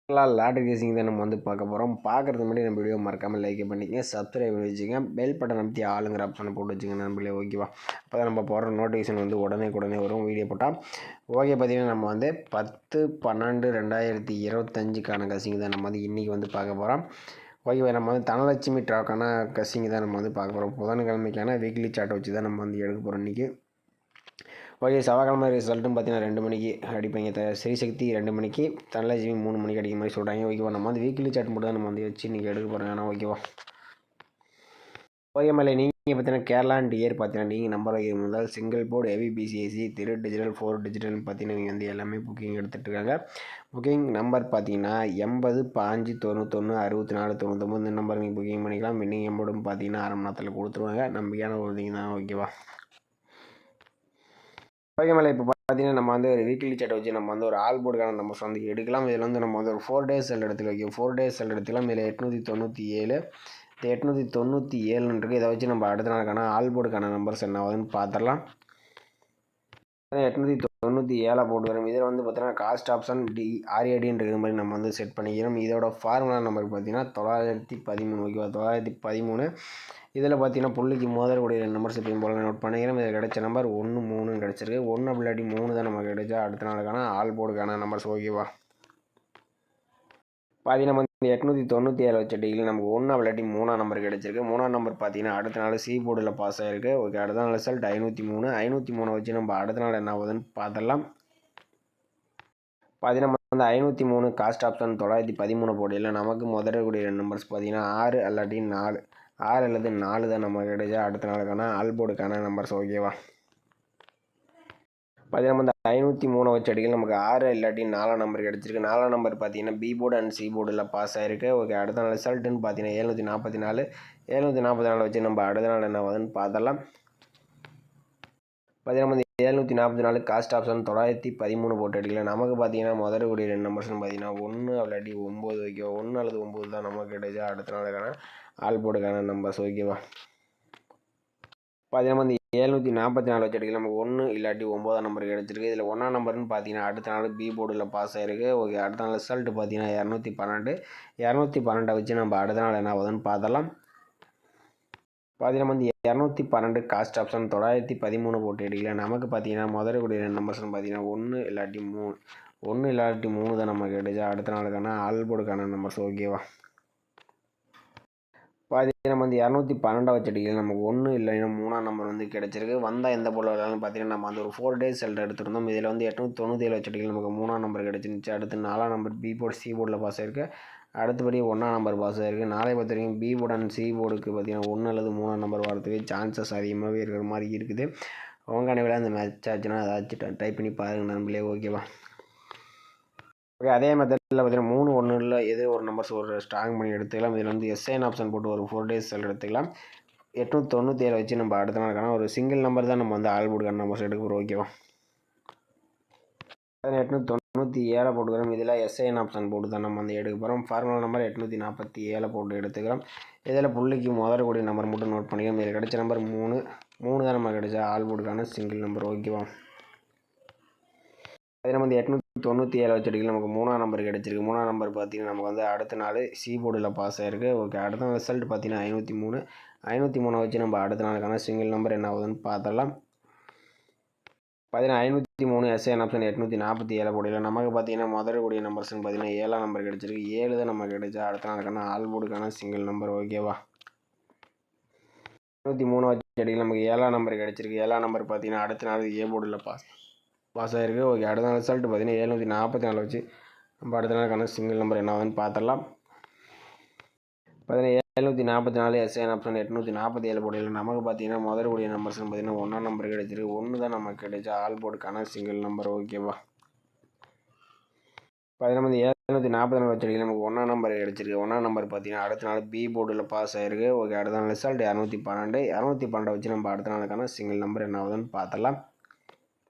Lottery கேசிங் தான் நம்ம வந்து பார்க்க போகிறோம். பார்க்குறதுக்கு முன்னாடி நம்ம வீடியோ மறக்காமல் லைக் பண்ணிக்கங்க, சப்ஸ்கிரைப் பண்ணி வச்சுங்க, பெல் பட்டன் அமைத்தி ஆளுங்கிற ஆப்ஷனை போட்டு வச்சுங்க நண்பர்களே. ஓகேவா? அப்போ தான் நம்ம போடுற நோட்டிஃபிகேஷன் வந்து உடனே வரும் வீடியோ போட்டால். ஓகே, பார்த்தீங்கன்னா நம்ம வந்து 10/12/2025க்கான கசிங் தான் நம்ம வந்து இன்றைக்கி வந்து பார்க்க போகிறோம். ஓகேவா? நம்ம வந்து தனலட்சுமி ட்ராக்கான கசிங் தான் நம்ம வந்து பார்க்க போகிறோம். புதன்கிழமைக்கான வீக்லி சார்ட்டை வச்சு தான் நம்ம வந்து எடுக்க போகிறோம் இன்றைக்கி. ஓகே, செவ்வாய்க்கிழமை ரிசல்ட்டும் பார்த்தீங்கன்னா 2 மணிக்கு அடிப்பாங்க. ஸ்ரீசக்தி 2 மணிக்கு, தனலட்சுமி 3 மணிக்கு அடிக்கிற மாதிரி சொல்கிறாங்க. ஓகேவா? நம்ம வந்து வீக்லி சார்ட் மட்டும் தான் நம்ம வந்து வச்சு இன்றைக்கி எடுக்க போகிறோம். ஆனால் ஓகேவா? ஓகே மேலே நீங்கள் பார்த்தீங்கன்னா கேரளா அண்ட் இயர் பார்த்தீங்கன்னா நீங்கள் நம்பர் வைக்கிற முதல் single board AVBCSC 3 digital 4 digital பார்த்தீங்கன்னா நீங்கள் வந்து எல்லாமே புக்கிங் எடுத்துகிட்டு இருக்காங்க. புக்கிங் நம்பர் பார்த்தீங்கன்னா 80 5 91 64 99 இந்த நம்பர் நீங்கள் புக்கிங் பண்ணிக்கலாம். வின்னிங் எம்போர்டும் பார்த்தீங்கன்னா அரை மணி நேரத்தில் கொடுத்துருவாங்க. நம்பிக்கையான ஒரு திங் தான். ஓகேவா? ஓகே மேலே இப்போ பார்த்தீங்கன்னா நம்ம வந்து ஒரு வீக்லி சார்ட் வச்சு நம்ம வந்து ஒரு ஆல் போர்டுக்கான நம்பர்ஸ் வந்து எடுக்கலாம். இதில் வந்து நம்ம வந்து ஒரு 4 டேஸ் செல் எடுத்துக்கலாம். ஓகே, 4 டேஸ் செல் எடுத்துக்கலாம். இதில் 897 897 இதை வச்சு நம்ம அடுத்த நாளுக்கான ஆல் போர்டுக்கான நம்பர்ஸ் என்ன ஆகுதுன்னு பார்த்துடலாம். 897 போட்டு வரும். இதில் வந்து பார்த்தீங்கன்னா காஸ்ட் ஆப்ஷன் RADன்ற மாதிரி நம்ம வந்து செட் பண்ணிக்கிறோம். இதோட ஃபார்முலா நம்பர் பார்த்தீங்கன்னா 913. ஓகேவா? 913. இதில் பார்த்தீங்கன்னா புள்ளிக்கு மோதக்கூடிய நம்பர்ஸ் எப்பயும் போல நோட் பண்ணிக்கிறோம். இதில் கிடைச்ச நம்பர் 1 3 கிடச்சிருக்கு. 1 அப்படி 3 தான் நமக்கு கிடைச்சா அடுத்த நாளுக்கான ஆல் போர்டுக்கான நம்பர்ஸ். ஓகேவா? பார்த்தீங்கன்னா வந்து 897 வச்ச டிகிரி நமக்கு 1 அப்படி 3 நம்பர் கிடச்சிருக்கு. 3 நம்பர் பார்த்தீங்கன்னா அடுத்த நாள் சி போர்டில் பாஸ் ஆகிருக்கு. ஓகே, அடுத்த நாள் ரிசல்ட் 503 வச்சு நம்ம அடுத்த நாள் என்ன ஆகுதுன்னு பார்த்துடலாம். பார்த்தீங்கன்னா வந்து 503 காஸ்ட் ஆப்ஷன் 913 போட்டியில் நமக்கு முதலக்கூடிய நம்பர்ஸ் பார்த்தீங்கன்னா 6 அல்லாட்டி 4 6 அல்லது 4 தான் நம்ம கிடைச்சா அடுத்த நாளுக்கான ஆல் போர்டுக்கான நம்பர்ஸ். ஓகேவா? பார்த்தீங்கன்னா வந்து 503 வச்ச அடிகள் நமக்கு 6 இல்லாட்டி 4 நம்பர் கிடச்சிருக்கு. 4 நம்பர் பார்த்தீங்கன்னா பி போர்டு அண்ட் சி போர்டில் பாஸ் ஆகிருக்கு. ஓகே, அடுத்த நாள் ரிசல்ட்டுன்னு பார்த்தீங்கன்னா 744 வச்சு நம்ம அடுத்த நாள் என்ன ஆகுதுன்னு பார்த்துடலாம். பார்த்தீங்கன்னா வந்து 744 காஸ்ட் ஆப்ஷன் 913 போட்டு அடிக்கல. நமக்கு பார்த்தீங்கன்னா முதலக்கூடிய 2 நம்பர்ஸ்னு பார்த்தீங்கன்னா 1 இல்லாட்டி 9. ஓகேவா? 1 அல்லது 9 தான் நமக்கு கிடைச்சா அடுத்த நாளுக்கான ஆல் போர்டுக்கான நம்பர்ஸ். ஓகேவா? பார்த்தீங்கன்னா வந்து 744 வச்சு அடிக்கல. நமக்கு 1 இல்லாட்டி 9 நம்பர் கிடச்சிருக்கு. இதில் 1 நம்பர்னு பார்த்தீங்கன்னா அடுத்த நாள் பி போர்டில் பாஸ் ஆகிருக்கு. ஓகே, அடுத்த நாள் ரிசல்ட் பார்த்தீங்கன்னா 212 வச்சு நம்ம அடுத்த நாள் என்ன ஆகுதுன்னு பார்த்துடலாம். பார்த்தீங்கன்னா வந்து 212 காஸ்ட் ஆப்ஷன் 913 போட்டு எடுக்கல. நமக்கு பார்த்தீங்கன்னா முதலக்கூடிய 2 நம்பர்ஸ்னு பார்த்தீங்கன்னா 1 இல்லாட்டி 3 தான் நமக்கு கிடைச்சா அடுத்த நாளுக்கான ஆல் போர்டுக்கான நம்பர்ஸ். ஓகேவா? பார்த்தீங்கன்னா நம்ம வந்து 212 வச்ச டிகிரி நமக்கு 1 இல்லைன்னா 3 நம்பர் வந்து கிடச்சிருக்கு. வந்தால் எந்த போர்டில் விளாட்னு பார்த்தீங்கன்னா நம்ம வந்து ஒரு 4 டேஸ் செல் எடுத்துருந்தோம். இதில் வந்து 897 வச்ச டிகிரி நமக்கு 3 நம்பர் கிடச்சிருந்துச்சு. அடுத்து 4 நம்பர் பி போர்டு சி போர்டில் பாஸ் ஆகிருக்கு. அடுத்தபடி 1 நம்பர் பாஸ் ஆகிருக்கு. நாளை பொறுத்த வரைக்கும் பி போர்டு அண்ட் சி போர்டுக்கு பார்த்தீங்கன்னா 1 அல்லது 3 நம்பர் வரதுக்கு சான்சஸ் அதிகமாகவே இருக்கிற மாதிரி இருக்குது. அவங்க அனைவரும் அந்த மேட்ச் ஆச்சுன்னா ஏதாச்சும் டைப் பண்ணி பாருங்கள் நண்பர்களே. ஓகேவா? ஓகே, அதே மெத்தடில் பார்த்தீங்கன்னா 3 1 எது ஒரு நம்பர்ஸ் ஒரு ஸ்ட்ராங் பண்ணி எடுத்துக்கலாம். இதில் வந்து எஸ்ஐன் ஆப்ஷன் போட்டு ஒரு 4 டேஸ் செல் எடுத்துக்கலாம். 897 வச்சு நம்ம அடுத்த நாளுக்கான ஒரு சிங்கிள் நம்பர் தான் நம்ம வந்து ஆல் போர்டுக்கான நம்பர்ஸ் எடுக்க போகிறோம். ஓகேவா? 897 போட்டுக்கிறோம். இதில் எஸ்ஐன் ஆப்ஷன் போட்டு தான் நம்ம வந்து எடுக்க போகிறோம். ஃபார்முலா நம்பர் 847 போட்டு எடுத்துக்கிறோம். இதில் புள்ளிக்கு முதலக்கூடிய நம்பர் மட்டும் நோட் பண்ணிக்கிறோம். இதில் கிடைச்ச நம்பர் 3 தான் நம்ம கிடைச்சா ஆல் போர்டுக்கான சிங்கிள் நம்பர். ஓகேவா? அதே வந்து 897 வச்ச அடிக்கல நமக்கு 3 நம்பர் கிடச்சிருக்கு. 3 நம்பர் பார்த்தீங்கன்னா நமக்கு வந்து அடுத்த நாள் சி போர்டில் பாஸ் ஆகிருக்கு. ஓகே, அடுத்த நாள் ரிசல்ட் பார்த்தீங்கன்னா 503 வச்சு நம்ம அடுத்த நாளுக்கான சிங்கிள் நம்பர் என்ன ஆகுதுன்னு பார்த்துடலாம். பார்த்தீங்கன்னா 503 எஸ்ஐன் ஆப்ஷன் 847 போடையில் நமக்கு பார்த்தீங்கன்னா முதலக்கூடிய நம்பர்ஸ்னு பார்த்தீங்கன்னா 7 நம்பர் கிடச்சிருக்கு. 7 தான் நமக்கு கிடைச்சா அடுத்த நாளுக்கான ஆல் போர்டுக்கான சிங்கிள் நம்பர். ஓகேவா? 503 வச்ச அடிக்கல நமக்கு 7 நம்பர் கிடச்சிருக்கு. 7 நம்பர் பார்த்தீங்கன்னா அடுத்த நாள் ஏ போர்டில் பாஸ் ஆகிருக்கு. ஓகே, அடுத்த நாள் ரிசல்ட் பார்த்தீங்கன்னா 744 வச்சு நம்ம அடுத்த நாளுக்கான சிங்கிள் நம்பர் என்ன ஆகுதுன்னு பார்த்துடலாம். பார்த்தீங்கன்னா 744 எஸ்ஐன் ஆப்ஷன் 847 போடையில் நமக்கு பார்த்தீங்கன்னா முதலக்கூடிய நம்பர்ஸ்னு பார்த்தீங்கன்னா 1 நம்பர் கிடைச்சிருக்கு. 1 தான் நமக்கு கிடைச்சா ஆல் போர்டுக்கான சிங்கிள் நம்பர். ஓகேவா? பார்த்தீங்கன்னா 744 வச்சடியில் நமக்கு 1 நம்பர் கிடச்சிருக்கு. 1 நம்பர் பார்த்தீங்கன்னா அடுத்த நாள் பி போர்டில் பாஸ் ஆகிருக்கு. ஓகே, அடுத்த நாள் ரிசல்ட் 212 வச்சு நம்ம அடுத்த நாளுக்கான சிங்கிள் நம்பர் என்ன ஆகுதுன்னு பார்த்துடலாம்.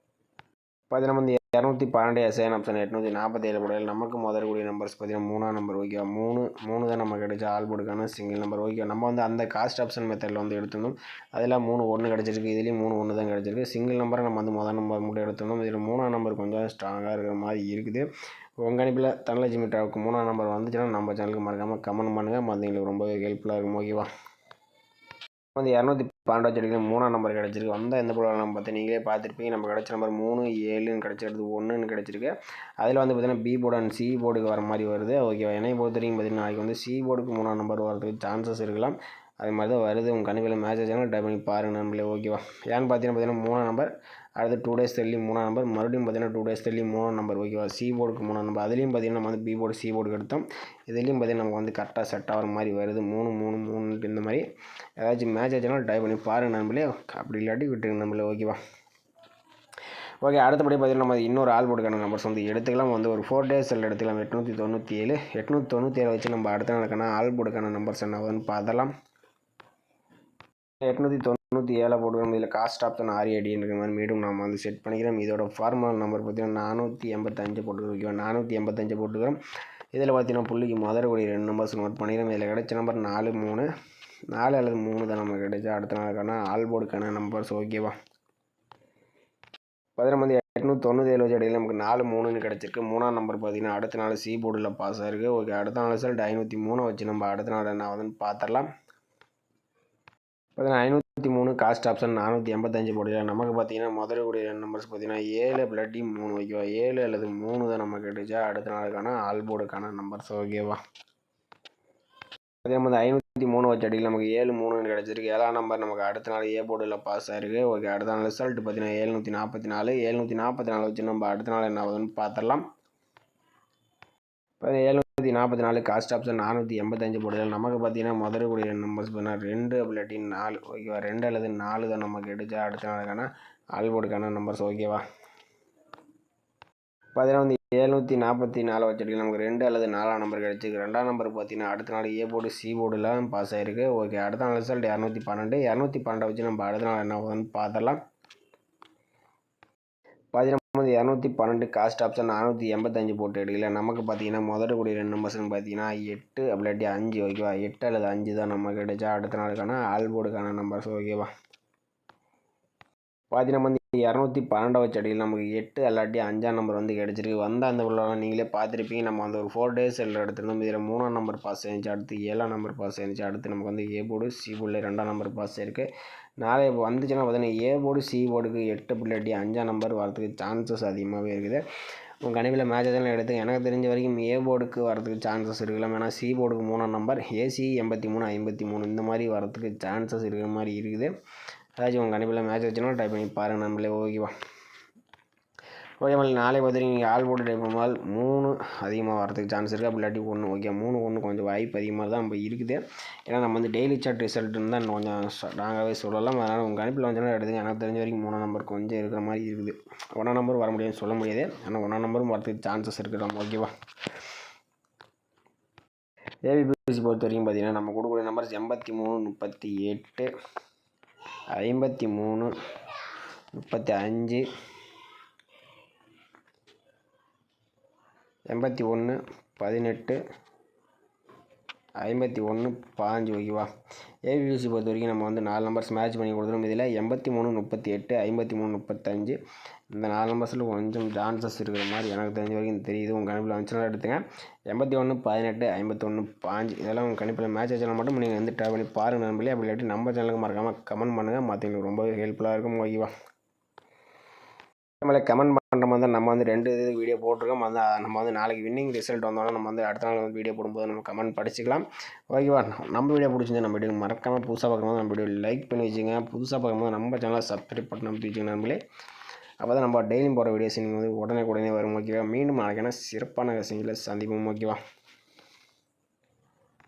பார்த்தீங்கன்னா வந்து 212 எஸ்ஐன் ஆப்ஷன் 847 போடையில் நமக்கு முதல்கூடிய நம்பர்ஸ் பார்த்தீங்கன்னா 3ஆம் நம்பர் ஓகேவா. 3 தான் நம்ம கிடைச்ச ஆல் போர்டுக்கான சிங்கிள் நம்பர் ஓகே. நம்ம வந்து அந்த காஸ்ட் ஆப்ஷன் மெத்தடில் வந்து எடுத்துருந்தோம். அதில் 3 1 கிடச்சிருக்கு, இதுலேயும் 3 1 தான் கிடச்சிருக்கு. சிங்கிள் நம்பரை நம்ம வந்து முதல் நம்பர் மட்டும் எடுத்துருந்தோம். இதில் 3ஆம் நம்பர் கொஞ்சம் ஸ்ட்ராங்காக இருக்கிற மாதிரி இருக்குது. உங்கள் கணிப்பில் தனலட்சுமி டிராவுக்கு 3ஆம் நம்பர் வந்துச்சுன்னா நம்ம சேனலுக்கு மறக்காமல் கமெண்ட் பண்ணுங்கள். மற்றவங்களுக்கு ரொம்பவே ஹெல்ப்ஃபுல்லாக இருக்கும் ஓகேவா. வந்து 212 வச்சு 3ஆம் நம்பர் கிடச்சிருக்கு. வந்தால் எந்த போல நம்ம பார்த்து நீங்களே பார்த்துருப்பீங்க. நம்ம கிடச்ச நம்பர் 3 7ன்னு கிடச்சிருக்கு, 1ன்னு கிடச்சிருக்கு. அதில் வந்து பார்த்தீங்கன்னா பி போர்டு அண்ட் சி போர்டுக்கு வர மாதிரி வருது ஓகேவா. என்னை பொறுத்த வரைக்கும் பார்த்தீங்கன்னா நாளைக்கு வந்து சி போர்டுக்கு 3ஆம் நம்பர் வரதுக்கு சான்சஸ் இருக்கலாம். அது மாதிரி தான் வருது. உங்கள் கணிப்பில் மேட்ச் சேனல் டைப் பண்ணி பாருங்கள் நம்மளே ஓகேவா. ஏன்னு பார்த்தீங்கன்னா 3ஆம் நம்பர், அடுத்து 2 டேஸ் தள்ளி 3ஆம் நம்பர், மறுபடியும் பார்த்தீங்கன்னா 2 டேஸ் தள்ளி 3ஆம் நம்பர் ஓகேவா. சி போர்டுக்கு 3ஆம் நம்பர், அதுலேயும் பார்த்தீங்கன்னா நம்ம வந்து பி போர்டு சி போர்டுக்கு எடுத்தோம். இதுலேயும் பார்த்தீங்கன்னா நமக்கு வந்து கரெக்டாக செட் ஆகிற மாதிரி வருது. 3 3 3 இந்த மாதிரி ஏதாச்சும் மேட்ச் ஆச்சுன்னா டைப் பண்ணி பாருங்கள் நம்மளே. அப்படி இல்லாட்டி விட்டுருங்க நம்மளே ஓகேவா. ஓகே, அடுத்தபடி பார்த்தீங்கன்னா நம்ம இன்னொரு ஆல் போர்டுக்கான நம்பர்ஸ் வந்து எடுத்துக்கலாம். வந்து ஒரு 4 டேஸ் எடுத்துக்கலாம். 897 வச்சு நம்ம அடுத்த நாளுக்கான ஆல் போர்டுக்கான நம்பர்ஸ் என்ன வந்து பார்த்தலாம். 897 போட்டுக்கிறோம். இதில் காஸ்ட் ஆப்ஷன் RADன்ற மாதிரி மீண்டும் நம்ம வந்து செட் பண்ணிக்கிறோம். இதோட ஃபார்முலா நம்பர் பார்த்தீங்கன்னா 485 போட்டுக்கிறோம் ஓகேவா. 485 போட்டுக்கிறோம். இதில் பார்த்தீங்கன்னா புள்ளிக்கு முதல்கூடிய 2 நம்பர்ஸ் நோட் பண்ணிக்கிறோம். இதில் கிடைச்ச நம்பர் 4 3 4 அல்லது 3 தான் நமக்கு கிடைச்சா அடுத்த நாளுக்கான ஆல் போர்டுக்கான நம்பர்ஸ் ஓகேவா. பார்த்தீங்கன்னா 897 வச்சு அடியில் நமக்கு 4 3ன்னு கிடச்சிருக்கு. 3ஆம் நம்பர் பார்த்தீங்கன்னா அடுத்த நாள் சி போர்டில் பாஸ் ஆகிருக்கு ஓகே. அடுத்த நாள் ரிசல்ட் 503 வச்சு நம்ம அடுத்த நாள் என்ன வந்து பார்த்துடலாம். பார்த்தீங்கன்னா 503 காஸ்ட் ஆப்ஷன் 485 போடலாம். நமக்கு பார்த்தீங்கன்னா முதல்கூடிய நம்பர்ஸ் பார்த்தீங்கன்னா 7 இல்லாட்டி 3 ஓகேவா. 7 அல்லது 3 தான் நமக்கு கிடைச்சா அடுத்த நாளுக்கான ஆல் போர்டுக்கான நம்பர்ஸ் ஓகேவா. அதே மாதிரி 503 வச்சு அடியில் நமக்கு 7 3ன்னு கிடச்சிருக்கு. 7ஆம் நம்பர் நமக்கு அடுத்த நாள் ஏ போர்டில் பாஸ் ஆகிருக்கு ஓகே. அடுத்த நாள் ரிசல்ட் பார்த்தீங்கன்னா 744 வச்சு நம்ம அடுத்த நாள் என்ன ஆகுதுன்னு பார்த்துடலாம். இப்போ 744 காஸ்ட் ஆப்ஷன் 485 போடலாம். நமக்கு பார்த்தீங்கன்னா முதல்கூடிய நம்பர்ஸ் பார்த்தீங்கன்னா 2 இல்லாட்டி 4 ஓகேவா. 2 அல்லது 4 தான் நமக்கு கிடைச்சா அடுத்த நாளுக்கான ஆல் போர்டுக்கான நம்பர்ஸ் ஓகேவா. பார்த்தீங்கன்னா 744 வச்சுட்டு நமக்கு 2 அல்லது 4ஆம் நம்பர் கிடச்சிருக்கு. 2ஆம் நம்பர் பார்த்தீங்கன்னா அடுத்த நாள் ஏ போர்டு சி போர்டில் பாஸ் ஆகிருக்கு ஓகே. அடுத்த நாள் ரிசல்ட் 212 வச்சு நம்ம அடுத்த நாள் என்ன ஆகுதுன்னு பார்த்துடலாம். பார்த்தீங்கன்னா 212 காஸ்ட் ஆப்ஷன் 485 போட்டு எடுக்கல. நமக்கு பார்த்தீங்கன்னா முதல்கூடிய 2 நம்பர்ஸ்னு பார்த்தீங்கன்னா 8 இல்லாட்டி 5 ஓகேவா. 8 அல்லது 5 தான் நமக்கு கிடைச்சா அடுத்த நாளுக்கான ஆல் போர்டுக்கான நம்பர்ஸ் ஓகேவா. பார்த்தீங்கன்னா 212 வச்சு அடியில் நமக்கு 8 இல்லாட்டி 5ஆம் நம்பர் வந்து கிடச்சிருக்கு. வந்தால் அந்த உள்ளலாம் நீங்களே பார்த்துருப்பீங்க. நம்ம வந்து ஒரு 4 டேஸ் எடுத்துருந்தோம். இதில் 3ஆம் நம்பர் பாஸ் ஆயிருந்துச்சு, அடுத்து 7ஆம் நம்பர் பாஸ் ஆயிருந்துச்சு, அடுத்து நமக்கு வந்து ஏ போர்டு சி போர்டில் 2ஆம் நம்பர் பாஸ் ஆயிருக்கு. நாளை வந்துச்சுன்னா பார்த்தீங்கன்னா ஏ போர்டு சி போர்டுக்கு 8 இல்லாட்டி 5ஆம் நம்பர் வரதுக்கு சான்சஸ் அதிகமாகவே இருக்குது. உங்கள் கணிப்பில் மேட்ச் எதெல்லாம் எடுத்து எனக்கு தெரிஞ்ச வரைக்கும் ஏ போர்டுக்கு வரதுக்கு சான்சஸ் இருக்கலாம். ஏன்னா சி போர்டுக்கு 3ஆம் நம்பர், ஏசி 83 53 இந்த மாதிரி வரதுக்கு சான்சஸ் இருக்கிற மாதிரி இருக்குது. ஏதாச்சும் உங்கள் கணிப்பில் மேட்ச் வச்சுனா டைப் பண்ணி பாருங்கள் நம்மளே ஓகேவா. ஓகே மேலே நாளை பார்த்துட்டு நீங்கள் ஆல் போர்டு டைப் பண்ணும்போது 3 அதிகமாக வரதுக்கு சான்ஸ் இருக்குது. அப்படி இல்லாட்டி 1 ஓகே. 3 1 கொஞ்சம் வாய்ப்பு அதிகமாக தான் நம்ம இருக்குது. ஏன்னா நம்ம வந்து டெய்லி சார்ட் ரிசல்ட்டுன்னு தான் கொஞ்சம் ஸ்ட்ராங்காகவே சொல்லலாம். அதனால் உங்கள் கணிப்பில் வந்துச்சுன்னா எடுத்துங்க. எனக்கு தெரிஞ்ச வரைக்கும் 3ஆம் நம்பர் கொஞ்சம் இருக்கிற மாதிரி இருக்குது. 1ஆம் நம்பர் வர முடியாதுன்னு சொல்ல முடியாது. ஆனால் 1ஆம் நம்பரும் வரதுக்கு சான்சஸ் இருக்குது ஓகேவா. ஏபிபிசி பொறுத்த வரைக்கும் பார்த்தீங்கன்னா நம்ம கொடுக்கக்கூடிய நம்பர்ஸ் 83 38 53 35 81 18 51 15 ஓகேவா. ஏபிபிசி பொறுத்த வரைக்கும் நம்ம வந்து 4 நம்பர்ஸ் மேட்ச் பண்ணி கொடுத்துரும். இதில் 83 38 53 35 இந்த 4 நம்பர்ஸில் கொஞ்சம் சான்சஸ் இருக்கிற மாதிரி எனக்கு தெரிஞ்ச வரைக்கும் தெரியுது. உங்கள் கணிப்பில் வந்துச்சுன்னா எடுத்துங்க. 81 18 51 15 இதெல்லாம் உங்கள் கணிப்பில் மேட்ச் ஆச்சுன்னா மட்டும் நீங்கள் வந்து ட்ரை பண்ணி பாருங்கள் நம்பளே. அப்படி இல்லாட்டி நம்ம சேனலுக்கு மறக்காமல் கமெண்ட் பண்ணுங்கள். மற்றவங்களுக்கு ரொம்பவே ஹெல்ப்ஃபுல்லாக இருக்கும் ஓகேவா. நம்மளே கமெண்ட் பண்ணுற மாதிரி தான் நம்ம வந்து 2 வீடியோ போட்டிருக்கோம். வந்து நம்ம வந்து நாளைக்கு வின்னிங் ரிசல்ட் வந்தோன்னா நம்ம வந்து அடுத்த நாள் வந்து வீடியோ போடும்போது நம்ம கமெண்ட் படிச்சுக்கலாம் ஓகேவா. நம்ம வீடியோ பிடிச்சிருந்தா நம்ம வீடியோ மறக்காமல் புதுசாக பார்க்கும்போது நம்ம வீடியோ லைக் பண்ணி வச்சுங்க. புதுசாக பார்க்கும்போது நம்ம சேனலை சப்ஸ்கிரைப் பண்ணி நம்பி வச்சுங்க நம்மளே. அப்போ தான் நம்ம டெய்லியும் போகிற வீடியோஸ் நீங்கள் வந்து உடனே வரும் ஓகேவா. மீண்டும் நாளைக்கான சிறப்பான விஷயங்களை சந்திப்போம் ஓகேவா.